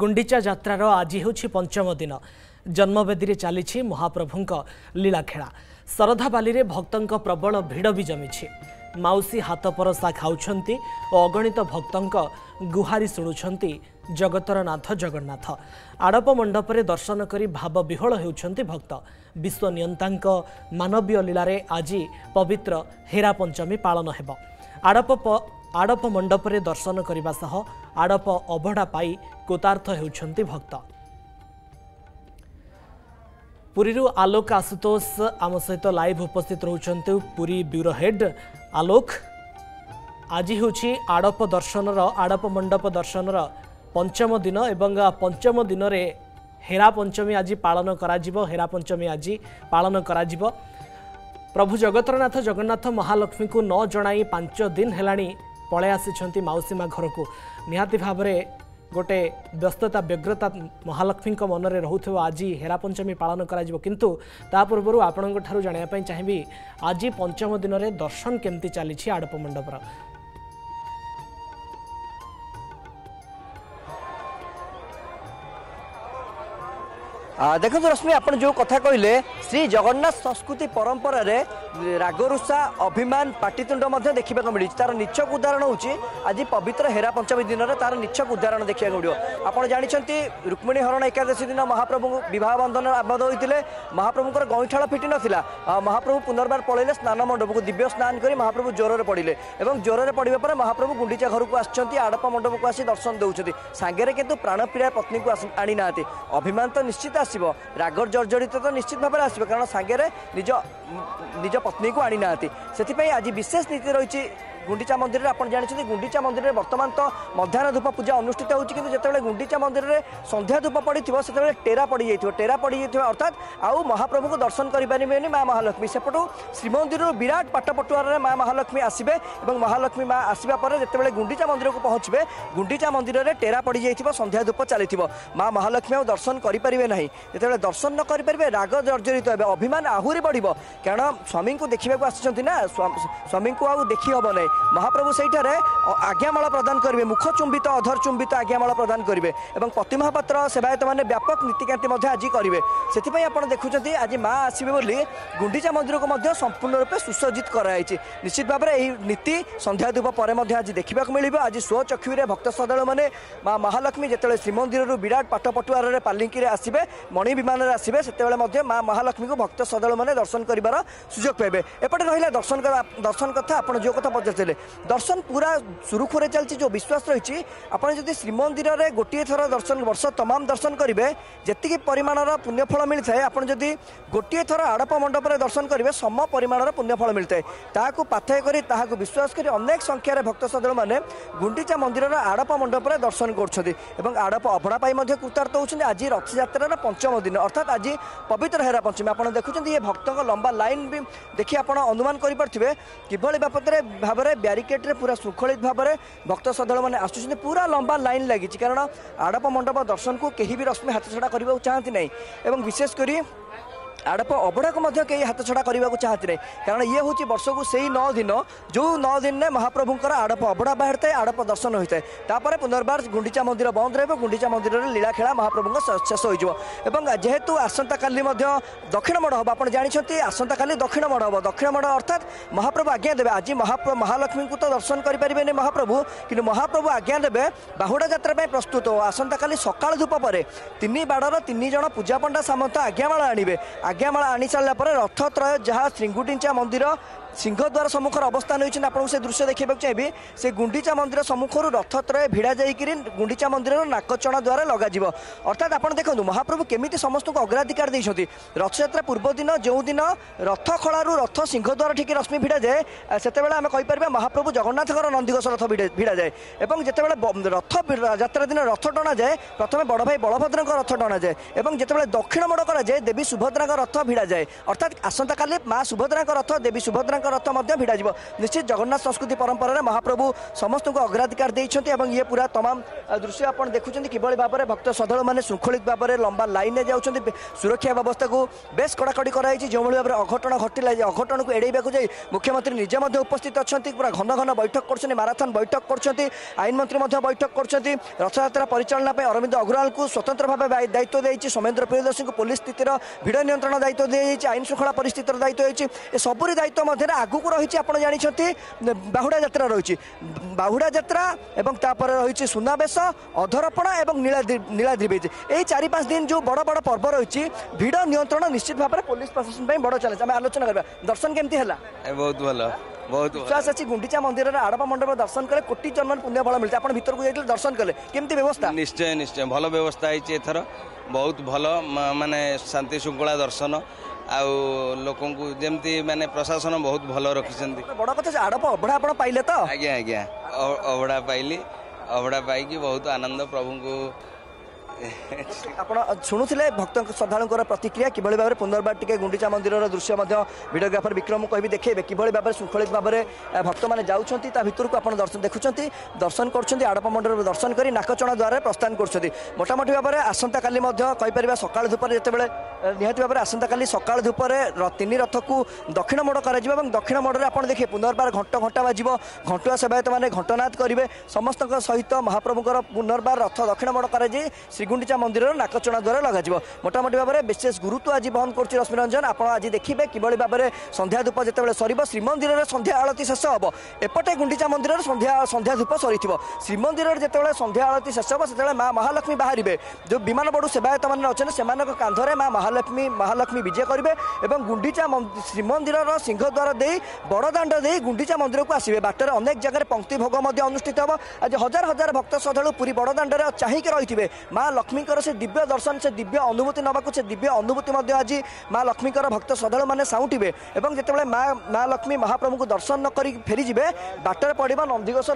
गुंडीचा यात्रार आज हूँ पंचम दिन जन्मवेदी चली महाप्रभुंक लीलाखेला शरधाबाली रे भक्तों प्रबल भिड़ भी जमी माउसी हाथ परसा खाऊंट और अगणित भक्तों गुहारी शुणुंट जगतर नाथ जगन्नाथ आड़प मंडपरे दर्शन करी भाव विह्वल होउछंती भक्त विश्व नियंता मानवीय लीलारे आज पवित्र हेरा पंचमी पालन हेब आड़प मंडपरे दर्शन करने सह आड़प अबढ़ा पाई कृतार्थ होउछंती भक्त। पुरी आलोक आशुतोष आम सहित लाइव उपस्थित रहउछंती पुरी ब्यूरो हेड आलोक आज हूँ आड़प दर्शनर आड़प मंडप दर्शनर पंचम दिन एवं पंचम दिन रे हेरा पंचमी आज पालन कराजिबो हेरा पंचमी आज पालन कराजिबो प्रभु जगतरनाथ जगन्नाथ महालक्ष्मी को न जणाई 5 दिन हेलाणी पळे आसिछंती माउसीमा घर को निहाती भाव में गोटे व्यस्तता व्यग्रता महालक्ष्मी मनरे रहूथो आज हेरा पंचमी पालन कराजिबो किंतु ता पूर्व आपन ठारू जानिया पई चाहिबी आज पंचम दिन रे दर्शन केमती चली आड़प मंडपर। देखो रश्मि आप जो कथा कहले श्री जगन्नाथ संस्कृति परंपरा रे रागरुषा अभिमान पाटितुंड देखा मिली तार निच्छक उदाहरण होची आज पवित्र हेरा पंचमी दिन में तार निच्छक उदाहरण देखा मिलो। आपड़ जानते रुक्मिणी हरण एकादशी दिन महाप्रभु विवाह बंधन आबद्ध होते महाप्रभुर गईठाल फिटी नाला महाप्रभु पुनर्बार पलैले स्नान मंडप को दिव्य स्नान कर महाप्रभु ज्वर पड़े और ज्वर पड़ा पर महाप्रभु गुंडीचा घर को आड़प मंडप को आसी दर्शन दौरान सांगे किंतु प्राणप्रिया पत्नी को आनी ना अभिमान तो निश्चित आसो रागर जर्जरित तो निश्चित भाव में आसो कारण सांगे निज निज पत्नी को आनी ना से आज विशेष नीति रही गुंडीचा मंदिर आप जानते गुंडीचा मंदिर में बर्तमान तो मध्याह्न धूप पूजा अनुष्ठित होती जिते गुंडीचा मंदिर में संध्या धूप पड़ी से टेरा पड़ जाए टेरा पड़ जाए अर्थात आउ महाप्रभु को दर्शन करें माँ महालक्ष्मी सेपटू श्रीमंदिर विराट पाटपटुआर माँ महालक्ष्मी आसबे और महालक्ष्मी माँ आसवा पर जिते गुंडीचा मंदिर को पहुँचे गुंडीचा मंदिर में टेरा पड़ जाए संध्या धूप चली माँ महालक्ष्मी आ दर्शन करें ना जिते दर्शन न करें राग जर्जरित हे अभिमान आहरी बढ़ कारण स्वामी को देखा आसी ना स्वामी को आउ देखी हम ना महाप्रभु से आज्ञामाला प्रदान करेंगे मुख चुंबित अधर चुंबित आज्ञामाला प्रदान करेंगे और पति महापात्र सेवायत मैंने व्यापक नीतिकांति आज करेंगे से आप देखुं आज माँ आसवे बोली गुंडीचा मंदिर को संपूर्ण रूपे सुसज्जित कराई निश्चित भाव में यह नीति संध्या धूप पर आज देखा मिले आज स्वचक्षुरे भक्त श्रद्धालु मैंने माँ महालक्ष्मी जिते श्रीमंदिर विराट पाटपटुआर पालिंकी आसबे मणि विमान आसबे से माँ महालक्ष्मी को भक्त श्रद्धालु मैंने दर्शन कर सुजोग पाइबे एपटे रहा दर्शन कथा आप जो कथा पचारे दर्शन पूरा सुरुखुरे चलती जो विश्वास रही आपड़ जब श्रीमंदिर में गोटे थर दर्शन वर्ष तमाम दर्शन करेंगे जी परिमाणर पुण्यफल मिलता है आपड़ जदि गोटे थर आड़प मंडप में दर्शन करेंगे सम परिमाणर पुण्यफल मिलता है ताकू पाथय कर विश्वास कर अनेक संख्यार भक्त श्रद्धालु मैंने गुंडीचा मंदिर आड़प मंडप में दर्शन कर आड़प अभड़ा कृतार्थ होती आज रथ यात्रार पंचम दिन अर्थात आज पवित्र हेरा पंचमी आप देखुं ये भक्तों लंबा लाइन भी देखिए आप अनुमान करेंगे किभली भाव में ब्यारिकेड रे पूरा श्रृंखलित भाव में भक्त श्रद्धालु मैंने आसुच्च पूरा लंबा लाइन लगी कारण आड़प मंडप दर्शन को कहीं भी रश्मि हाथ छड़ा करने चाहती नहीं विशेषकर आड़प अबड़ा को कहीं हाथ छड़ा करने को चाहती नहीं कारण ये हूँ वर्ष को सही 9 दिन जो 9 दिन में महाप्रभुंर आड़प अबड़ा बाहर थाए आड़प दर्शन होता है तापर पुनर्बार गुंडीचा मंदिर बंद रहा गुंडीचा मंदिर में लीलाखेला महाप्रभु शेष हो जेहेतु आसंता काली दक्षिण मड़ हम आप जानते आसंता काली दक्षिण मड़ हम दक्षिण मड़ अर्थात महाप्रभु आज्ञा देवे आज महालक्ष्मी को तो दर्शन करें महाप्रभु कि महाप्रभु आज्ञा देवे बाहुड़ा यात्रा प्रस्तुत हो आसंता काली सकाल धूप पर 3 बाड़र 3 जन पूजा पंडा सामंत आज्ञामाला आणवे आज्ञामाला आनी सारा पर रथत्रय जहाँ श्रीगुंडीचा मंदिर सिंहद्वार सम्मुखर अवस्थान होती आपको से दृश्य देखा चाहिए से गुंडीचा मंदिर सम्मुखर रथत्रय भिड़ा जाकि गुंडीचा मंदिर नाकचणा द्वारा लग अर्थात आप देखो महाप्रभु केमी समस्त को अग्राधिकार देते रथयात्रा पूर्व दिन जो दिन रथ खलू रथ सिंहद्वार ठीक रश्मि भिड़ा जाए से आम कहीपर महाप्रभु जगन्नाथ नंदीघोष रथ भिड़ा जाए और जिते रथ यात्रा दिन रथ टणा जाए प्रथम बड़ भाई बलभद्र रथ टणा जाए और जिते दक्षिण मोड़ कराए देवी सुभद्रा रथ भिड़ा जाए अर्थात आसंता काली माँ सुभद्रा रथ देवी सुभद्रा रथ भिड़ा निश्चित जगन्नाथ संस्कृति परंपरा महाप्रभु समस्त को अग्राधिकार देते ये पूरा तमाम दृश्य आप देखुं कि भाव में भक्त श्रद्धालु मैंने श्रृंखलित भाव में लंबा लाइन में जाऊँच सुरक्षा व्यवस्था को बेस कड़ाकड़ी कराई जो भाव में अघटन घटिला अघटन को एड़ेबा जाए मुख्यमंत्री निजे उपस्थित अच्छा पूरा घन घन बैठक कर माराथन बैठक कर आईन मंत्री बैठक कर रथयात्रा परिचालना अरविंद अग्रवाल को स्वतंत्र भाव दायित्व देती सौमेन्द्र प्रियदर्शी को पुलिस स्थितिर भिड़ नियंत्रण दायित्व दी आईन श्रृंखला परिस्थितिर दायित्व होती सबुरी दायित्व मध्य आगू रही आप जानते बाहुड़ा यात्रा रही बाहुड़ा यात्रा और तापर रही सुनावेश अधरपण और नीलाद्रि बीच यही 4-5 दिन जो बड़ बड़ पर्व रही भिड़ नियंत्रण निश्चित भाव में पुलिस प्रशासन बड़ चैलेंज आम आलोचना करवा दर्शन केमती है बहुत भल बहुत विश्वास अच्छी गुंडीचा मंदिर में आड़प मंडप दर्शन कले कोटी जन्म पुण्य फल मिलता है भर को जाइए दर्शन कले केमती व्यवस्था निश्चय निश्चय भल व्यवस्था है एथर बहुत भल माने शांति श्रृंखला दर्शन आउ लोक जमती माने प्रशासन बहुत भल रखी बड़ कथा आड़प अभड़ा आप पाइले तो आज्ञा आज्ञा अभड़ा पाइली अभड़ा पाई बहुत आनंद प्रभु को आप शुणुले भक्त श्रद्धालुं प्रतिक्रिया कि भाव में पुनर्बार टी गुंडीचा मंदिर दृश्य भिडियोग्राफर विक्रम कह देखे कि भाव में श्रृंखलित भाव में भक्त मैंने जाऊँच भर को आप दर्शन देखुं दर्शन कर आड़प मंडप दर्शन कर नाकचणा द्वारा प्रस्थान कर मोटामोटी भाव में आसंता काली कहीपर सकाल धूपर जिते निहती भाव में आसंता काली सकाल धूपर 3 रथ को दक्षिण मोड़ कर दक्षिण मोड़ आप देखिए पुनर्बार घंट घंटा बाज घंटुआ सेवायत मैंने घंटनाद करेंगे समस्त सहित महाप्रभुଙ୍କର पुनर्बार रथ दक्षिण मोड़ कर श्रीगुंडीचा मंदिर नाकचणा द्वारा लगे मोटामोटी भाव में विशेष गुरुत्व आज बहन कर रश्मिरंजन आप आज देखिए कि भाव में संध्या धूप जिते सर श्रीमंदिर में संध्या आरती शेष हम एपटे गुंडीचा मंदिर संध्या धूप सरी श्रीमंदिर जिते संध्या आरती शेष हम से माँ महालक्ष्मी बाहर जो विमान बड़ू सेवायत मैंने अच्छे से कांधरे माँ महालक्ष्मी विजय करेंगे और गुंडीचा श्रीमंदिर सिंहद्वार दे बड़दाण्ड दे गुंडीचा मंदिर को आसवे बाटर अनेक जगह पंक्ति भोग अनुष्ठित हम आज हजार हजार भक्त श्रद्धालु पूरी बड़दाण्ड चाहिए रही माँ लक्ष्मी से दिव्य दर्शन से दिव्य अनुभूति नवाक से दिव्य अनुभूति आज माँ लक्ष्मी भक्त श्रद्धालु मैंने साउंटे और जिते माँ लक्ष्मी महाप्रभु को दर्शन न कर फेरीजे बाटर पड़ा नंदीघोष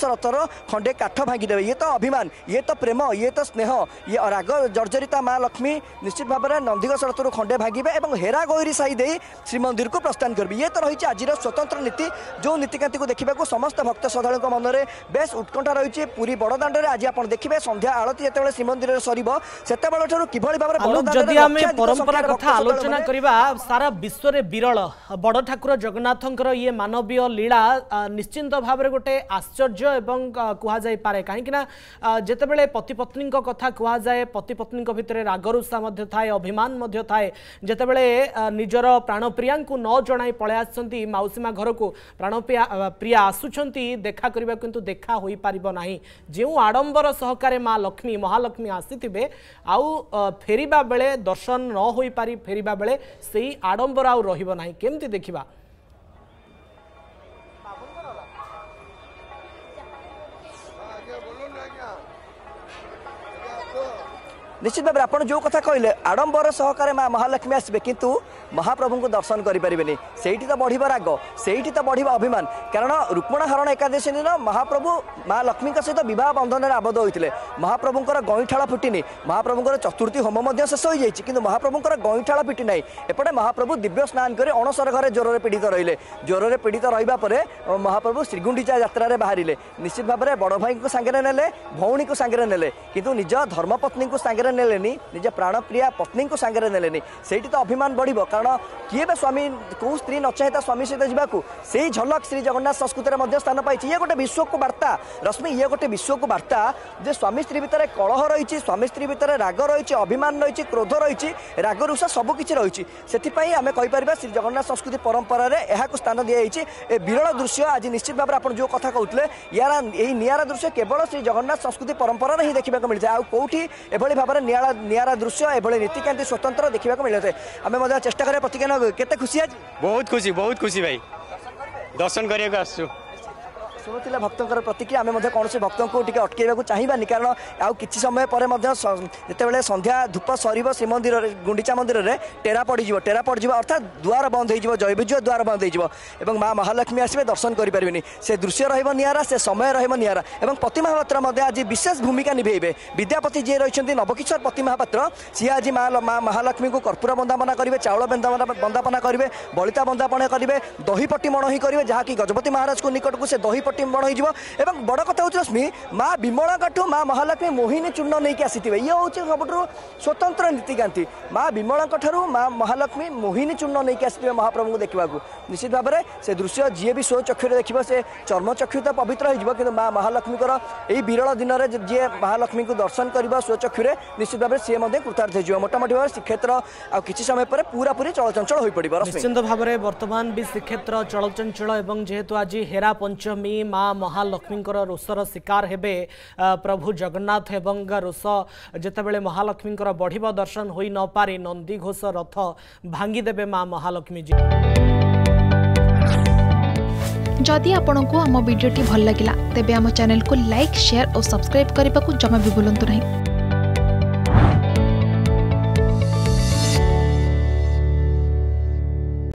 रथर खंडे काठ भांगीदेवे ये तो अभिमान ये तो प्रेम ये तो स्नेह ये राग जर्जरिता माँ लक्ष्मी निश्चित भाव में नंदीघोष रथर खंडे भांगे और हेरा गौरी साई दे श्रीमंदिर को प्रस्थान करेंगे ये तो रही आज स्वतंत्र नीति जो नीतिकांति को देखा समस्त भक्त श्रद्धालुं मन में बेस उत्कंठा रही पूरी बड़दाण्ड में आज आप देखिए संध्या आरती जो श्रीमंदिर सरिबो सेतेबेले किभଳି भाबरे जदि आमे परंपरा कथा आलोचना करिबा सारा विश्व रे विरल बड़ ठाकुर जगन्नाथंकर ये मानवीय लीला निश्चिंत भाबरे गोटे आश्चर्य एवं कुहा जाय पारे काहेकिना जेतेबेले पति पत्नी कथा कुहा जाय पति पत्नी भितर रागरुषा मध्य थाए अभिमान मध्य थाए जेतेबेले निजर प्राणप्रिया को न जणाई पळे आछंती माउसीमा घर को प्राणप्रिया आसुछंती देखा करिबा किंतु देखा होई पारिबो नाही जेउ आडंबर सहकारे माँ लक्ष्मी महालक्ष्मी आसीथिबे आउ फेरिबा बेले दर्शन न होई पारी फेरिबा बेले सेही आडंबर आउ रहिबो नाही केमती देखिबा निश्चित भाव आप जो कथा कहले आडंबर सहकारे माँ महालक्ष्मी आसबे किंतु महाप्रभु को दर्शन करें से तो बढ़ राग से तो बढ़ अभिमान कारण रुक्मण हरण एकादशी दिन महाप्रभु माँ लक्ष्मी सहित बह बंधन में आबद्ध होते महाप्रभुंर गईठाड़ फुटिनी महाप्रभुंर चतुर्थी होम शेष हो जाए कि महाप्रभुंर गईठाड़ फिटी ना एपटे महाप्रभु दिव्य स्नान कर अणसर घरे ज्वर पीड़ित रहिले ज्वर पीड़ित रहा महाप्रभु श्रीगुंडीचा यात्रा बाहर निश्चित भाव में बड़ भाई को सांगे नेले भौणी को सांगे नेले किंतु निज धर्मपत्नी को सांगे नेलेनी निज प्राणप्रिया पत्नी को सांगे नेलेनी से तो अभिमान बढ़ कारण किए स्वामी कौ स्त्री न चाहे स्वामी सहित जावाक से झलक श्री जगन्नाथ संस्कृति स्थान पाई ये गोटे विश्व को वार्ता रश्मि ये गोटे विश्व को वार्ता जे स्वामी स्त्री भितर कलह रही स्वामी स्त्री भितर राग रही अभिमान रही क्रोध रही रागरुषा सबकि रही से आम कहीपर श्री जगन्नाथ संस्कृति परंपरा यह स्थान दिखाई विरल दृश्य आज निश्चित भाव में आप जो कथा कहते यार यही निरा दृश्य केवल श्री जगन्नाथ संस्कृति परंपरा ही देखा मिलता है आउटी एभली भाव में निरा दृश्य एभली नीतिकांति स्वतंत्र देखा मिलता है आम चेष्टा करें प्रतिज्ञा केते खुशी आज बहुत खुशी भाई दर्शन करने शुणुला भक्तर प्रतिक्रिया आम कौन से भक्त को अटकैवा चाहिए कारण आउ कि समय पर जिते संध्या धूप सर श्रीमंदिर गुंडीचा मंदिर में टेरा पड़ अर्थात द्वार बंद हो जयविजय द्वार बंद हो माँ महालक्ष्मी आसवे दर्शन करें से दृश्य रहा से समय रहा और पति महापात्र आज विशेष भूमिका निभे विद्यापति जी रही नवकिशोर पति महापात्र सी आज माँ महालक्ष्मी को कर्पूर बंदापना करेंगे चाउल बंदापना करेंगे बलिता बंदापना करेंगे दहीपट्टी मणही करेंगे जहाँकि गजपति महाराज को निकट को से दहीपट्टी मणही और बड़ कथा हूँ रश्मि माँ विमलाठू माँ महालक्ष्मी मोहिनी चूर्ण नहीं आसी ये हूँ सब स्वतंत्र नीतिकांति माँ विमला ठारू माँ महालक्ष्मी मोहिनी चूर्ण नहीं आसी महाप्रभु को देखा निश्चित भाव में से दृश्य जी भी स्व चक्षु देखिए से चर्म चक्षु तो पवित्र हो माँ महालक्ष्मी यही विरल दिन में जी महालक्ष्मी को दर्शन करवा स्व चक्षु निश्चित भाव में सी कृतार्थ हो मोटामोटी भाव श्रीक्षेत्र आ कि समय पर पूरा पूरी चलचंचल हो पड़ निश्चित भाव में बर्तमान भी श्रीक्षेत्र चलचंचल एवं जेहेतु आज हेरा पंचमी माँ महालक्ष्मी रोषर शिकार हेबे प्रभु जगन्नाथ एवं रोष जितेबाला महालक्ष्मी बढ़िया दर्शन हो न पारि नंदीघोष रथ भांगीदेवे माँ महालक्ष्मी जी। जदि आपंक आम भिडी भल लगा तेब आम चैनल को लाइक शेयर और सब्सक्राइब करने को जमा भी भूलु नहीं।